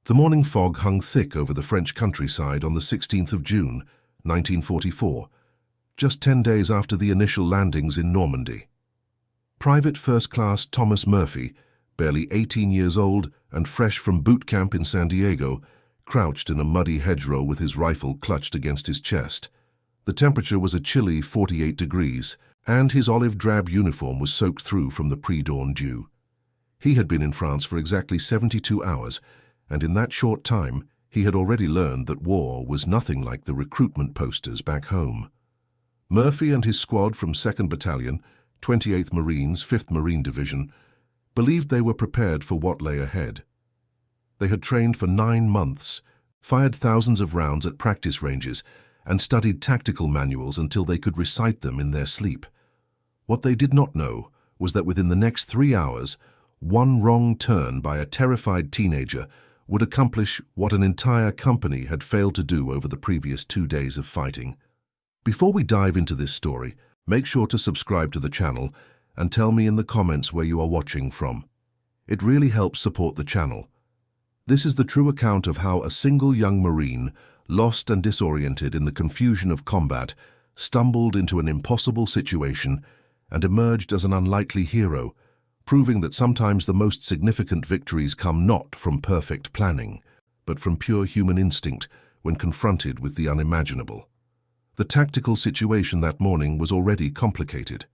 The morning fog hung thick over the French countryside on the 16th of June, 1944, just 10 days after the initial landings in Normandy. Private First Class Thomas Murphy, barely 18 years old and fresh from boot camp in San Diego, crouched in a muddy hedgerow with his rifle clutched against his chest. The temperature was a chilly 48 degrees, and his olive-drab uniform was soaked through from the pre-dawn dew. He had been in France for exactly 72 hours, and in that short time he had already learned that war was nothing like the recruitment posters back home. Murphy and his squad from 2nd Battalion, 28th Marines, 5th Marine Division, believed they were prepared for what lay ahead. They had trained for 9 months, fired thousands of rounds at practice ranges, and studied tactical manuals until they could recite them in their sleep. What they did not know was that within the next 3 hours, one wrong turn by a terrified teenager would accomplish what an entire company had failed to do over the previous 2 days of fighting. Before we dive into this story, make sure to subscribe to the channel and tell me in the comments where you are watching from. It really helps support the channel. This is the true account of how a single young Marine, lost and disoriented in the confusion of combat, stumbled into an impossible situation and emerged as an unlikely hero, proving that sometimes the most significant victories come not from perfect planning, but from pure human instinct when confronted with the unimaginable. The tactical situation that morning was already complicated.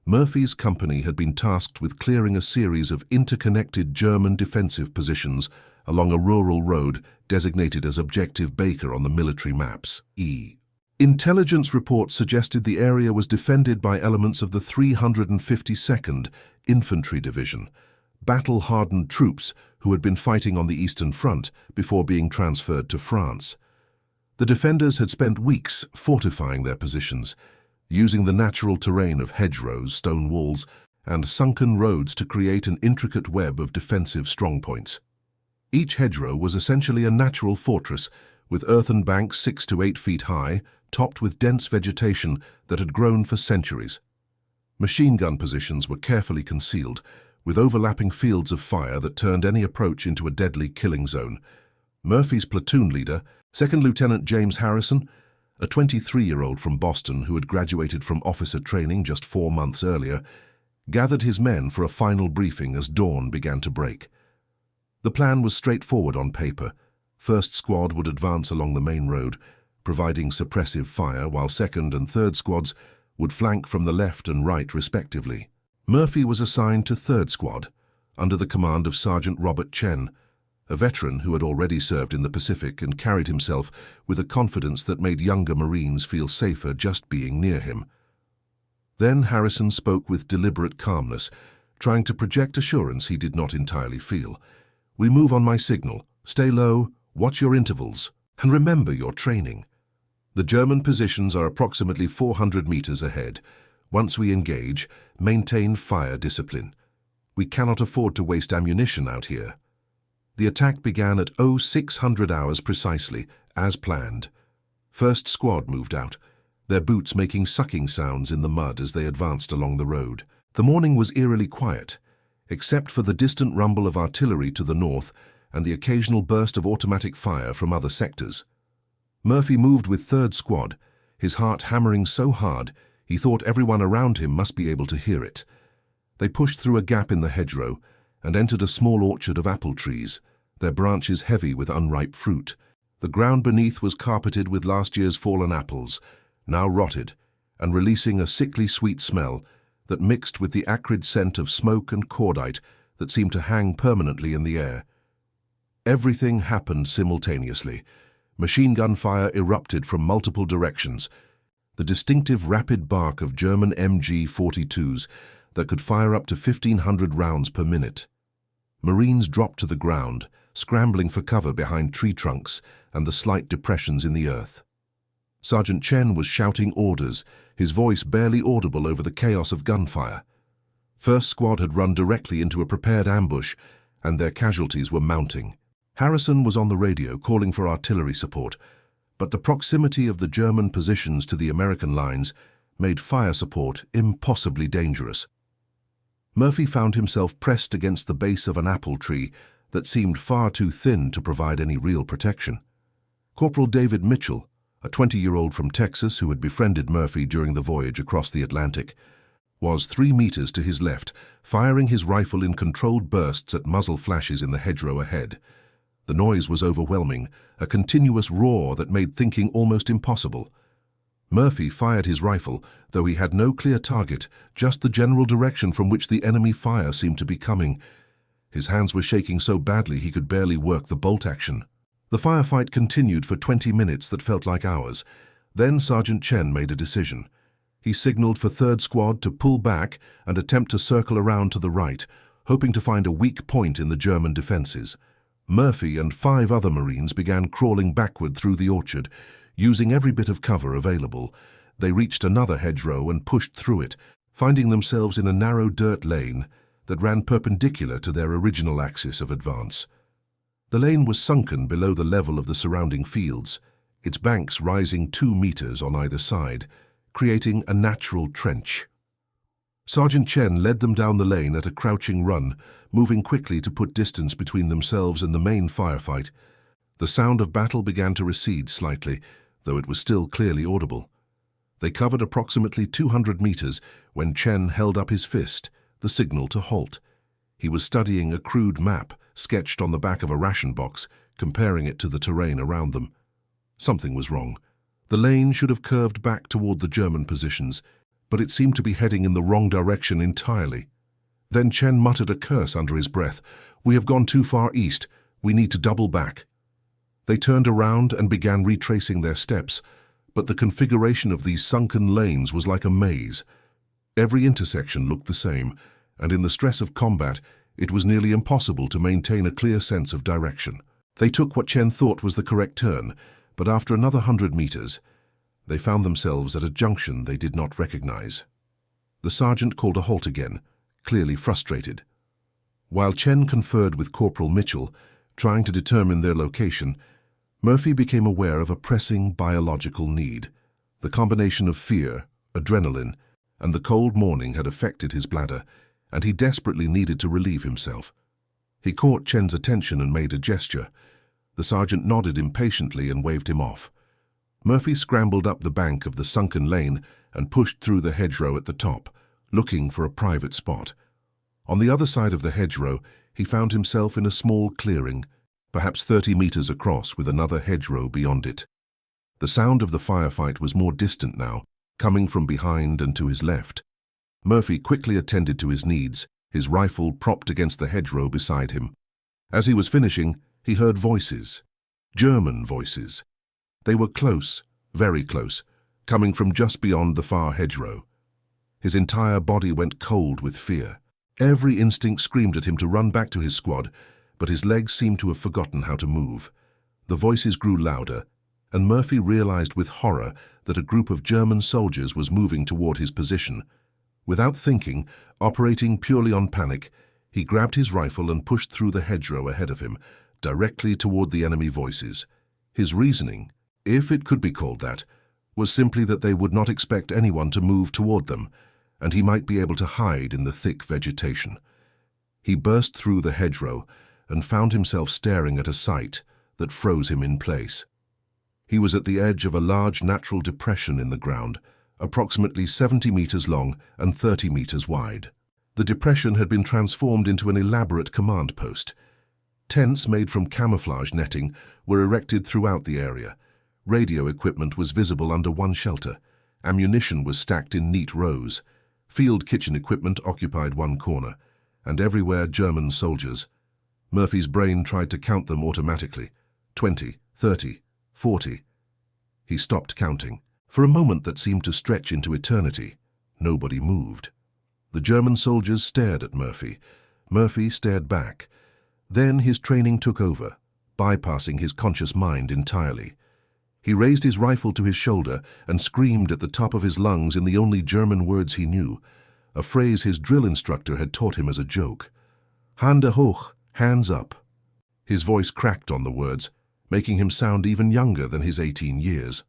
Murphy's company had been tasked with clearing a series of interconnected German defensive positions along a rural road designated as Objective Baker on the military maps. Intelligence reports suggested the area was defended by elements of the 352nd Infantry Division, battle-hardened troops who had been fighting on the Eastern Front before being transferred to France. The defenders had spent weeks fortifying their positions, using the natural terrain of hedgerows, stone walls, and sunken roads to create an intricate web of defensive strongpoints. Each hedgerow was essentially a natural fortress, with earthen banks 6 to 8 feet high, topped with dense vegetation that had grown for centuries. Machine gun positions were carefully concealed, with overlapping fields of fire that turned any approach into a deadly killing zone. Murphy's platoon leader, 2nd Lieutenant James Harrison, a 23-year-old from Boston who had graduated from officer training just 4 months earlier, gathered his men for a final briefing as dawn began to break. The plan was straightforward on paper. First squad would advance along the main road, providing suppressive fire, while 2nd and 3rd squads would flank from the left and right respectively. Murphy was assigned to 3rd Squad, under the command of Sergeant Robert Chen, a veteran who had already served in the Pacific and carried himself with a confidence that made younger Marines feel safer just being near him. Then Harrison spoke with deliberate calmness, trying to project assurance he did not entirely feel. "We move on my signal. Stay low, watch your intervals, and remember your training. The German positions are approximately 400 meters ahead. Once we engage, maintain fire discipline. We cannot afford to waste ammunition out here." The attack began at 0600 hours precisely, as planned. First Squad moved out, their boots making sucking sounds in the mud as they advanced along the road. The morning was eerily quiet, except for the distant rumble of artillery to the north and the occasional burst of automatic fire from other sectors. Murphy moved with 3rd Squad, his heart hammering so hard he thought everyone around him must be able to hear it. They pushed through a gap in the hedgerow and entered a small orchard of apple trees, their branches heavy with unripe fruit. The ground beneath was carpeted with last year's fallen apples, now rotted, and releasing a sickly sweet smell that mixed with the acrid scent of smoke and cordite that seemed to hang permanently in the air. Everything happened simultaneously. Machine gun fire erupted from multiple directions, the distinctive rapid bark of German MG-42s that could fire up to 1,500 rounds per minute. Marines dropped to the ground, scrambling for cover behind tree trunks and the slight depressions in the earth. Sergeant Chen was shouting orders, his voice barely audible over the chaos of gunfire. First Squad had run directly into a prepared ambush, and their casualties were mounting. Harrison was on the radio calling for artillery support, but the proximity of the German positions to the American lines made fire support impossibly dangerous. Murphy found himself pressed against the base of an apple tree that seemed far too thin to provide any real protection. Corporal David Mitchell, a 20-year-old from Texas who had befriended Murphy during the voyage across the Atlantic, was 3 meters to his left, firing his rifle in controlled bursts at muzzle flashes in the hedgerow ahead. The noise was overwhelming, a continuous roar that made thinking almost impossible. Murphy fired his rifle, though he had no clear target, just the general direction from which the enemy fire seemed to be coming. His hands were shaking so badly he could barely work the bolt action. The firefight continued for 20 minutes that felt like hours. Then Sergeant Chen made a decision. He signaled for 3rd Squad to pull back and attempt to circle around to the right, hoping to find a weak point in the German defenses. Murphy and 5 other Marines began crawling backward through the orchard, using every bit of cover available. They reached another hedgerow and pushed through it, finding themselves in a narrow dirt lane that ran perpendicular to their original axis of advance. The lane was sunken below the level of the surrounding fields, its banks rising 2 meters on either side, creating a natural trench. Sergeant Chen led them down the lane at a crouching run, moving quickly to put distance between themselves and the main firefight. The sound of battle began to recede slightly, though it was still clearly audible. They covered approximately 200 meters when Chen held up his fist, the signal to halt. He was studying a crude map sketched on the back of a ration box, comparing it to the terrain around them. Something was wrong. The lane should have curved back toward the German positions, but it seemed to be heading in the wrong direction entirely. Then Chen muttered a curse under his breath. "We have gone too far east. We need to double back." They turned around and began retracing their steps, but the configuration of these sunken lanes was like a maze. Every intersection looked the same, and in the stress of combat, it was nearly impossible to maintain a clear sense of direction. They took what Chen thought was the correct turn, but after another 100 meters, they found themselves at a junction they did not recognize. The sergeant called a halt again, clearly frustrated. While Chen conferred with Corporal Mitchell, trying to determine their location, Murphy became aware of a pressing biological need. The combination of fear, adrenaline, and the cold morning had affected his bladder, and he desperately needed to relieve himself. He caught Chen's attention and made a gesture. The sergeant nodded impatiently and waved him off. Murphy scrambled up the bank of the sunken lane and pushed through the hedgerow at the top, looking for a private spot. On the other side of the hedgerow, he found himself in a small clearing, perhaps 30 meters across with another hedgerow beyond it. The sound of the firefight was more distant now, coming from behind and to his left. Murphy quickly attended to his needs, his rifle propped against the hedgerow beside him. As he was finishing, he heard voices. German voices. They were close, very close, coming from just beyond the far hedgerow. His entire body went cold with fear. Every instinct screamed at him to run back to his squad, but his legs seemed to have forgotten how to move. The voices grew louder, and Murphy realized with horror that a group of German soldiers was moving toward his position. Without thinking, operating purely on panic, he grabbed his rifle and pushed through the hedgerow ahead of him, directly toward the enemy voices. His reasoning, if it could be called that, was simply that they would not expect anyone to move toward them, and he might be able to hide in the thick vegetation. He burst through the hedgerow and found himself staring at a sight that froze him in place. He was at the edge of a large natural depression in the ground, approximately 70 meters long and 30 meters wide. The depression had been transformed into an elaborate command post. Tents made from camouflage netting were erected throughout the area. Radio equipment was visible under one shelter. Ammunition was stacked in neat rows. Field kitchen equipment occupied one corner, and everywhere German soldiers. Murphy's brain tried to count them automatically. 20, 30, 40. He stopped counting. For a moment that seemed to stretch into eternity, nobody moved. The German soldiers stared at Murphy. Murphy stared back. Then his training took over, bypassing his conscious mind entirely. He raised his rifle to his shoulder and screamed at the top of his lungs in the only German words he knew, a phrase his drill instructor had taught him as a joke. Hände hoch, hands up. His voice cracked on the words, making him sound even younger than his 18 years.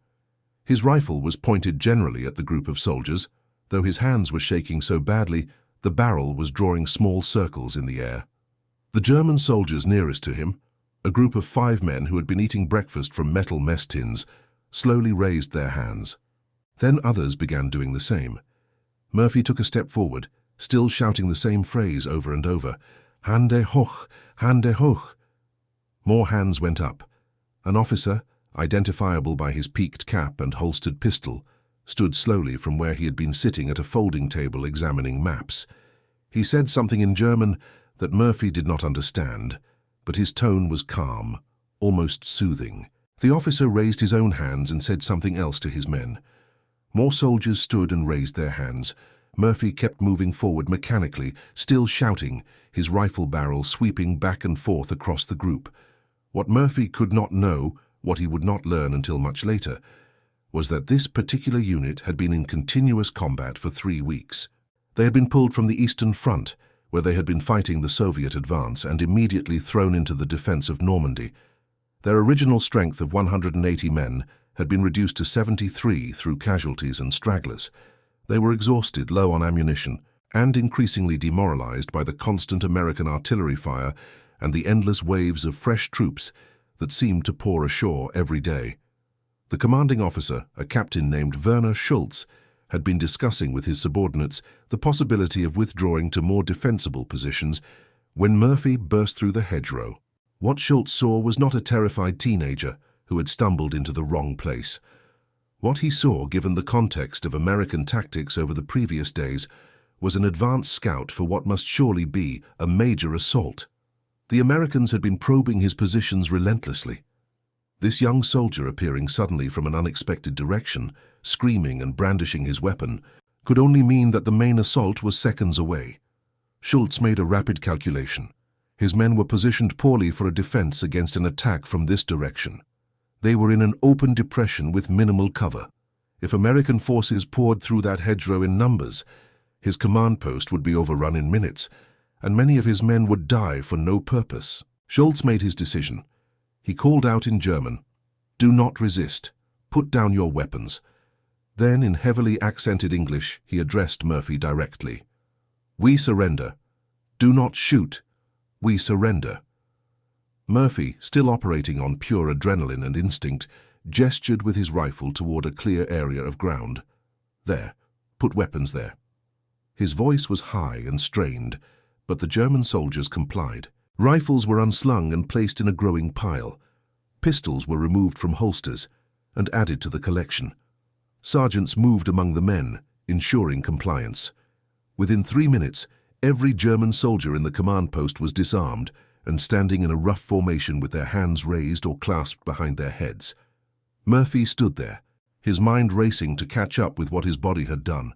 His rifle was pointed generally at the group of soldiers, though his hands were shaking so badly the barrel was drawing small circles in the air. The German soldiers nearest to him, a group of 5 men who had been eating breakfast from metal mess tins, slowly raised their hands. Then others began doing the same. Murphy took a step forward, still shouting the same phrase over and over, "Hände hoch, Hände hoch." More hands went up. An officer, identifiable by his peaked cap and holstered pistol, stood slowly from where he had been sitting at a folding table examining maps. He said something in German that Murphy did not understand, but his tone was calm, almost soothing. The officer raised his own hands and said something else to his men. More soldiers stood and raised their hands. Murphy kept moving forward mechanically, still shouting, his rifle barrel sweeping back and forth across the group. What Murphy could not know, what he would not learn until much later, was that this particular unit had been in continuous combat for 3 weeks. They had been pulled from the Eastern Front, where they had been fighting the Soviet advance, and immediately thrown into the defense of Normandy. Their original strength of 180 men had been reduced to 73 through casualties and stragglers. They were exhausted, low on ammunition, and increasingly demoralized by the constant American artillery fire and the endless waves of fresh troops that seemed to pour ashore every day. The commanding officer, a captain named Werner Schultz, had been discussing with his subordinates the possibility of withdrawing to more defensible positions when Murphy burst through the hedgerow. What Schultz saw was not a terrified teenager who had stumbled into the wrong place. What he saw, given the context of American tactics over the previous days, was an advance scout for what must surely be a major assault. The Americans had been probing his positions relentlessly. This young soldier appearing suddenly from an unexpected direction, screaming and brandishing his weapon, could only mean that the main assault was seconds away. Schultz made a rapid calculation. His men were positioned poorly for a defense against an attack from this direction. They were in an open depression with minimal cover. If American forces poured through that hedgerow in numbers, his command post would be overrun in minutes, and many of his men would die for no purpose. Schultz made his decision. He called out in German, "Do not resist. Put down your weapons." Then, in heavily accented English, he addressed Murphy directly. "We surrender. Do not shoot. We surrender." Murphy, still operating on pure adrenaline and instinct, gestured with his rifle toward a clear area of ground. "There. Put weapons there." His voice was high and strained, but the German soldiers complied. Rifles were unslung and placed in a growing pile. Pistols were removed from holsters and added to the collection. Sergeants moved among the men, ensuring compliance. Within 3 minutes, every German soldier in the command post was disarmed and standing in a rough formation with their hands raised or clasped behind their heads. Murphy stood there, his mind racing to catch up with what his body had done.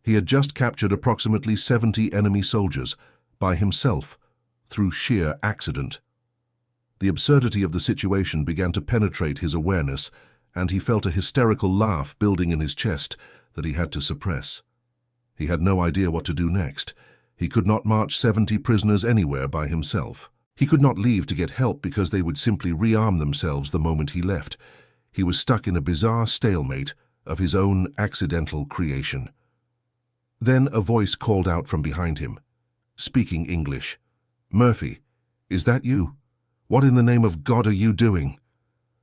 He had just captured approximately 70 enemy soldiers by himself, through sheer accident. The absurdity of the situation began to penetrate his awareness, and he felt a hysterical laugh building in his chest that he had to suppress. He had no idea what to do next. He could not march 70 prisoners anywhere by himself. He could not leave to get help because they would simply rearm themselves the moment he left. He was stuck in a bizarre stalemate of his own accidental creation. Then a voice called out from behind him, speaking English. "Murphy, is that you? What in the name of God are you doing?"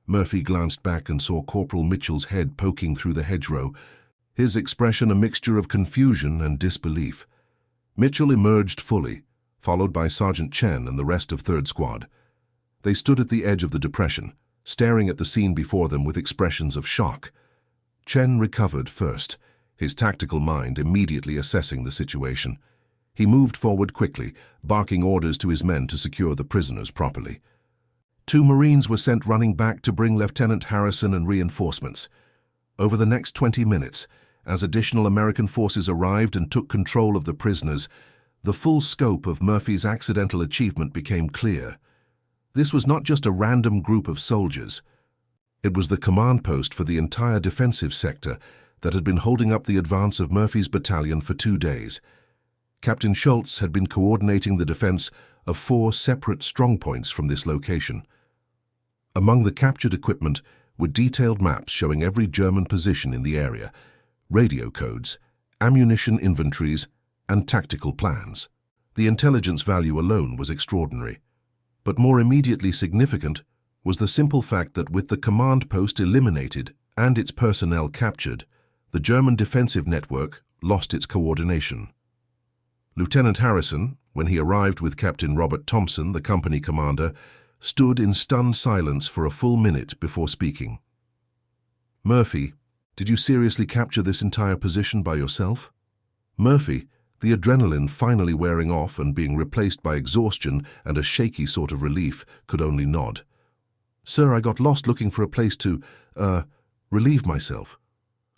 Murphy glanced back and saw Corporal Mitchell's head poking through the hedgerow, his expression a mixture of confusion and disbelief. Mitchell emerged fully, followed by Sergeant Chen and the rest of 3rd Squad. They stood at the edge of the depression, staring at the scene before them with expressions of shock. Chen recovered first, his tactical mind immediately assessing the situation. He moved forward quickly, barking orders to his men to secure the prisoners properly. 2 Marines were sent running back to bring Lieutenant Harrison and reinforcements. Over the next 20 minutes, as additional American forces arrived and took control of the prisoners, the full scope of Murphy's accidental achievement became clear. This was not just a random group of soldiers. It was the command post for the entire defensive sector that had been holding up the advance of Murphy's battalion for 2 days. Captain Schultz had been coordinating the defense of 4 separate strongpoints from this location. Among the captured equipment were detailed maps showing every German position in the area, radio codes, ammunition inventories, and tactical plans. The intelligence value alone was extraordinary. But more immediately significant was the simple fact that with the command post eliminated and its personnel captured, the German defensive network lost its coordination. Lieutenant Harrison, when he arrived with Captain Robert Thompson, the company commander, stood in stunned silence for a full minute before speaking. "Murphy, did you seriously capture this entire position by yourself?" Murphy, the adrenaline finally wearing off and being replaced by exhaustion and a shaky sort of relief, could only nod. "Sir, I got lost looking for a place to, relieve myself.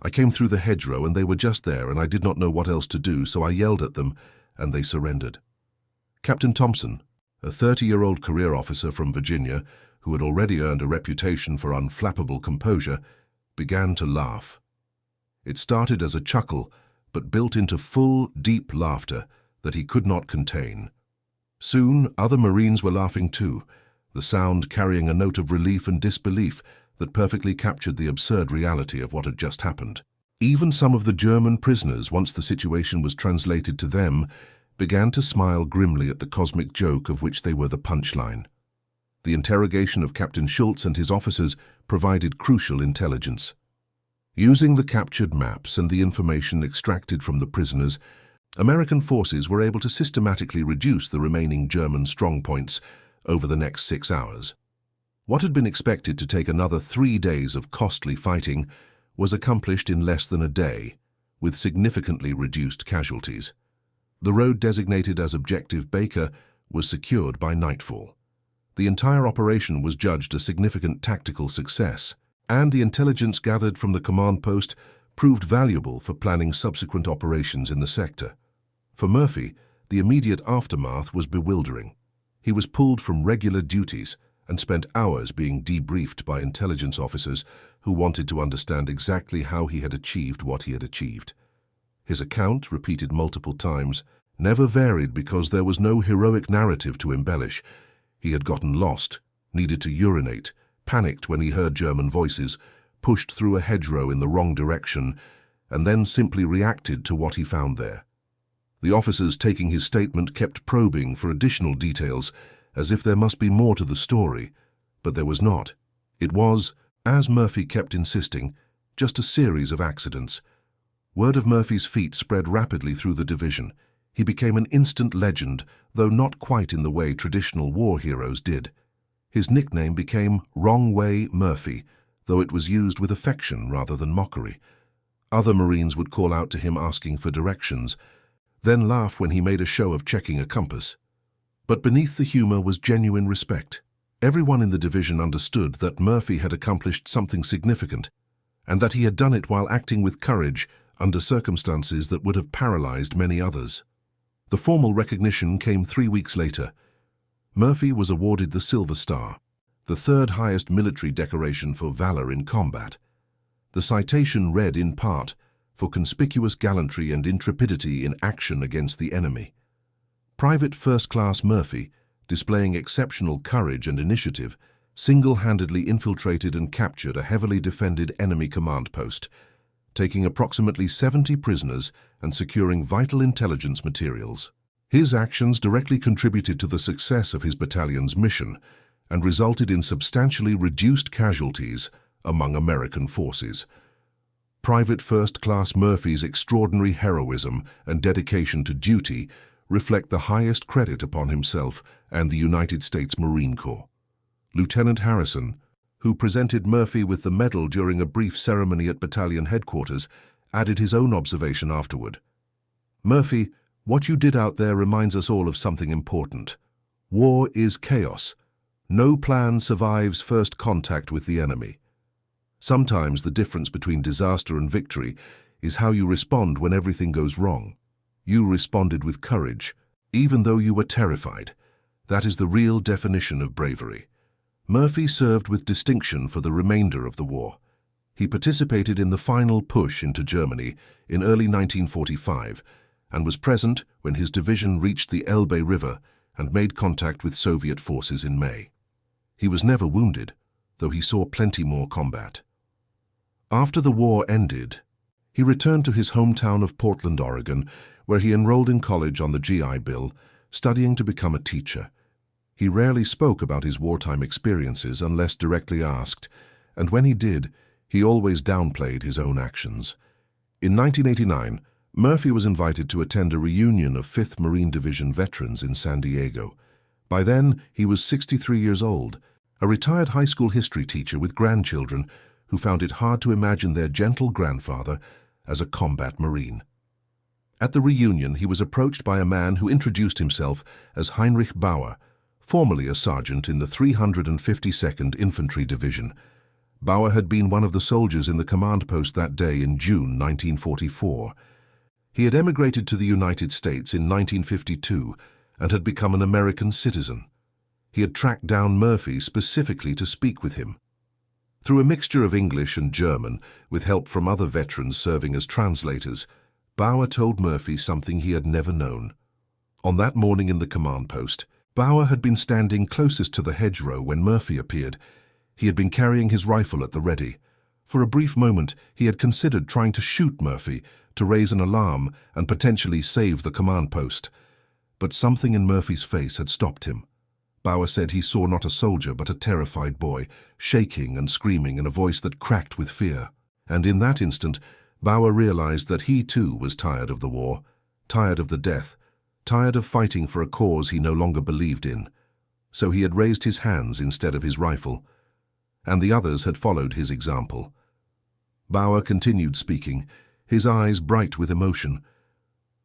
I came through the hedgerow and they were just there and I did not know what else to do, so I yelled at them and they surrendered." Captain Thompson, a 30-year-old career officer from Virginia who had already earned a reputation for unflappable composure, began to laugh. It started as a chuckle, but built into full, deep laughter that he could not contain. Soon, other Marines were laughing too, the sound carrying a note of relief and disbelief that perfectly captured the absurd reality of what had just happened. Even some of the German prisoners, once the situation was translated to them, began to smile grimly at the cosmic joke of which they were the punchline. The interrogation of Captain Schultz and his officers provided crucial intelligence. Using the captured maps and the information extracted from the prisoners, American forces were able to systematically reduce the remaining German strongpoints over the next 6 hours. What had been expected to take another 3 days of costly fighting was accomplished in less than a day, with significantly reduced casualties. The road designated as Objective Baker was secured by nightfall. The entire operation was judged a significant tactical success, and the intelligence gathered from the command post proved valuable for planning subsequent operations in the sector. For Murphy, the immediate aftermath was bewildering. He was pulled from regular duties and spent hours being debriefed by intelligence officers who wanted to understand exactly how he had achieved what he had achieved. His account, repeated multiple times, never varied because there was no heroic narrative to embellish. He had gotten lost, needed to urinate, panicked when he heard German voices, pushed through a hedgerow in the wrong direction, and then simply reacted to what he found there. The officers taking his statement kept probing for additional details, as if there must be more to the story, but there was not. It was, as Murphy kept insisting, just a series of accidents. Word of Murphy's feat spread rapidly through the division. He became an instant legend, though not quite in the way traditional war heroes did. His nickname became Wrong Way Murphy, though it was used with affection rather than mockery. Other Marines would call out to him asking for directions, then laugh when he made a show of checking a compass. But beneath the humor was genuine respect. Everyone in the division understood that Murphy had accomplished something significant, and that he had done it while acting with courage under circumstances that would have paralyzed many others. The formal recognition came 3 weeks later. Murphy was awarded the Silver Star, the third highest military decoration for valor in combat. The citation read in part, "For conspicuous gallantry and intrepidity in action against the enemy." Private First Class Murphy, displaying exceptional courage and initiative, single-handedly infiltrated and captured a heavily defended enemy command post, taking approximately 70 prisoners and securing vital intelligence materials. His actions directly contributed to the success of his battalion's mission and resulted in substantially reduced casualties among American forces. Private First Class Murphy's extraordinary heroism and dedication to duty reflect the highest credit upon himself and the United States Marine Corps. Lieutenant Harrison, who presented Murphy with the medal during a brief ceremony at battalion headquarters, added his own observation afterward. "Murphy, what you did out there reminds us all of something important. War is chaos. No plan survives first contact with the enemy. Sometimes the difference between disaster and victory is how you respond when everything goes wrong. You responded with courage, even though you were terrified. That is the real definition of bravery." Murphy served with distinction for the remainder of the war. He participated in the final push into Germany in early 1945 and was present when his division reached the Elbe River and made contact with Soviet forces in May. He was never wounded, though he saw plenty more combat. After the war ended, he returned to his hometown of Portland, Oregon, where he enrolled in college on the GI Bill, studying to become a teacher. He rarely spoke about his wartime experiences unless directly asked, and when he did, he always downplayed his own actions. In 1989, Murphy was invited to attend a reunion of 5th Marine Division veterans in San Diego. By then, he was 63 years old, a retired high school history teacher with grandchildren who found it hard to imagine their gentle grandfather as a combat Marine. At the reunion, he was approached by a man who introduced himself as Heinrich Bauer, formerly a sergeant in the 352nd Infantry Division. Bauer had been one of the soldiers in the command post that day in June 1944. He had emigrated to the United States in 1952 and had become an American citizen. He had tracked down Murphy specifically to speak with him. Through a mixture of English and German, with help from other veterans serving as translators, Bauer told Murphy something he had never known. On that morning in the command post, Bauer had been standing closest to the hedgerow when Murphy appeared. He had been carrying his rifle at the ready. For a brief moment, he had considered trying to shoot Murphy to raise an alarm and potentially save the command post. But something in Murphy's face had stopped him. Bauer said he saw not a soldier but a terrified boy, shaking and screaming in a voice that cracked with fear. And in that instant, Bauer realized that he too was tired of the war, tired of the death, tired of fighting for a cause he no longer believed in. So he had raised his hands instead of his rifle, and the others had followed his example. Bauer continued speaking, his eyes bright with emotion.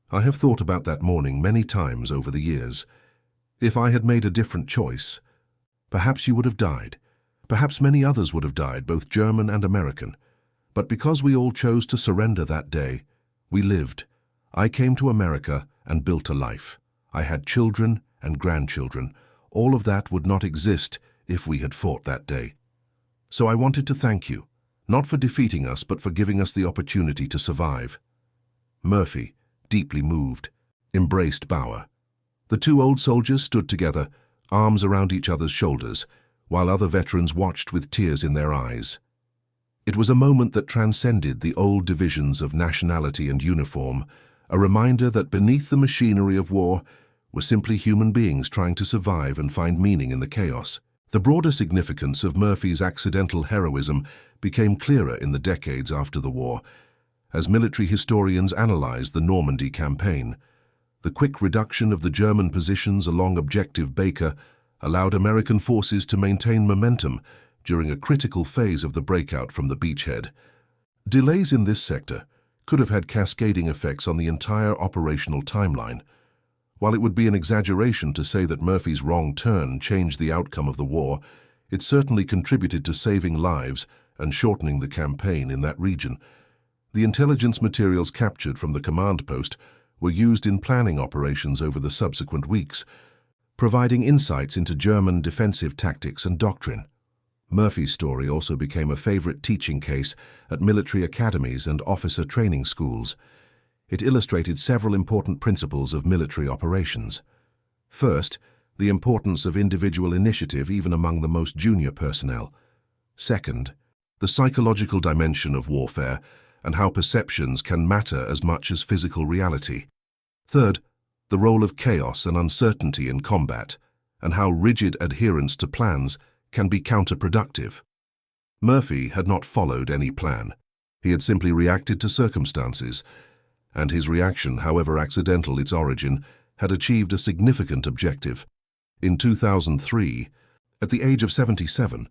"I have thought about that morning many times over the years. If I had made a different choice, perhaps you would have died. Perhaps many others would have died, both German and American. But because we all chose to surrender that day, we lived. I came to America and built a life. I had children and grandchildren. All of that would not exist if we had fought that day. So I wanted to thank you, not for defeating us, but for giving us the opportunity to survive." Murphy, deeply moved, embraced Bauer. The two old soldiers stood together, arms around each other's shoulders, while other veterans watched with tears in their eyes. It was a moment that transcended the old divisions of nationality and uniform, a reminder that beneath the machinery of war were simply human beings trying to survive and find meaning in the chaos. The broader significance of Murphy's accidental heroism became clearer in the decades after the war, as military historians analyzed the Normandy campaign. The quick reduction of the German positions along Objective Baker allowed American forces to maintain momentum during a critical phase of the breakout from the beachhead. Delays in this sector could have had cascading effects on the entire operational timeline. While it would be an exaggeration to say that Murphy's wrong turn changed the outcome of the war, it certainly contributed to saving lives and shortening the campaign in that region. The intelligence materials captured from the command post were used in planning operations over the subsequent weeks, providing insights into German defensive tactics and doctrine. Murphy's story also became a favorite teaching case at military academies and officer training schools. It illustrated several important principles of military operations. First, the importance of individual initiative even among the most junior personnel. Second, the psychological dimension of warfare and how perceptions can matter as much as physical reality. Third, the role of chaos and uncertainty in combat, and how rigid adherence to plans can be counterproductive. Murphy had not followed any plan. He had simply reacted to circumstances, and his reaction, however accidental its origin, had achieved a significant objective. In 2003, at the age of 77,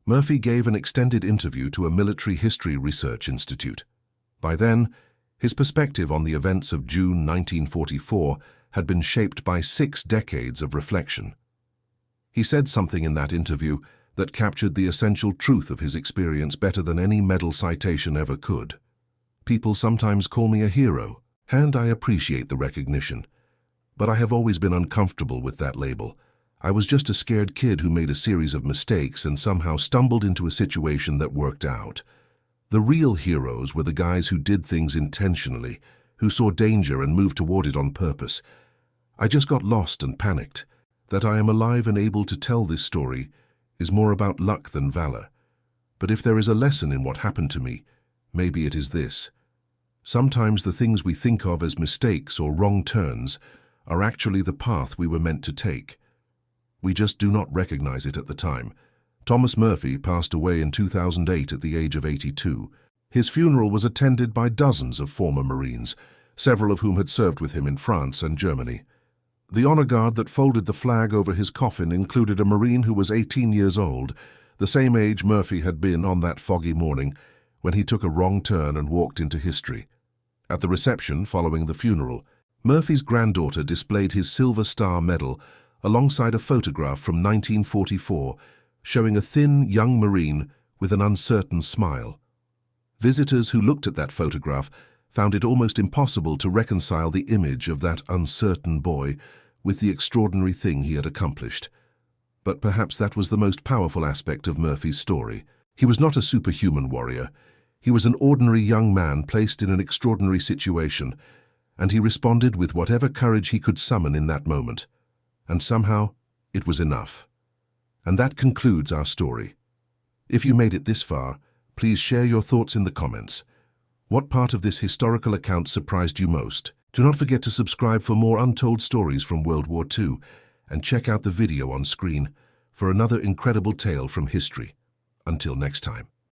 Murphy gave an extended interview to a military history research institute. By then, his perspective on the events of June 1944 had been shaped by 6 decades of reflection. He said something in that interview that captured the essential truth of his experience better than any medal citation ever could. "People sometimes call me a hero, and I appreciate the recognition. But I have always been uncomfortable with that label. I was just a scared kid who made a series of mistakes and somehow stumbled into a situation that worked out. The real heroes were the guys who did things intentionally, who saw danger and moved toward it on purpose. I just got lost and panicked. That I am alive and able to tell this story is more about luck than valor. But if there is a lesson in what happened to me, maybe it is this. Sometimes the things we think of as mistakes or wrong turns are actually the path we were meant to take. We just do not recognize it at the time. Thomas Murphy passed away in 2008 at the age of 82. His funeral was attended by dozens of former Marines, several of whom had served with him in France and Germany. The honor guard that folded the flag over his coffin included a Marine who was 18 years old, the same age Murphy had been on that foggy morning when he took a wrong turn and walked into history. At the reception following the funeral, Murphy's granddaughter displayed his Silver Star medal alongside a photograph from 1944 showing a thin young Marine with an uncertain smile. Visitors who looked at that photograph found it almost impossible to reconcile the image of that uncertain boy with the extraordinary thing he had accomplished. But perhaps that was the most powerful aspect of Murphy's story. He was not a superhuman warrior. He was an ordinary young man placed in an extraordinary situation, and he responded with whatever courage he could summon in that moment. And somehow, it was enough. And that concludes our story. If you made it this far, please share your thoughts in the comments. What part of this historical account surprised you most? Do not forget to subscribe for more untold stories from World War II, and check out the video on screen for another incredible tale from history. Until next time.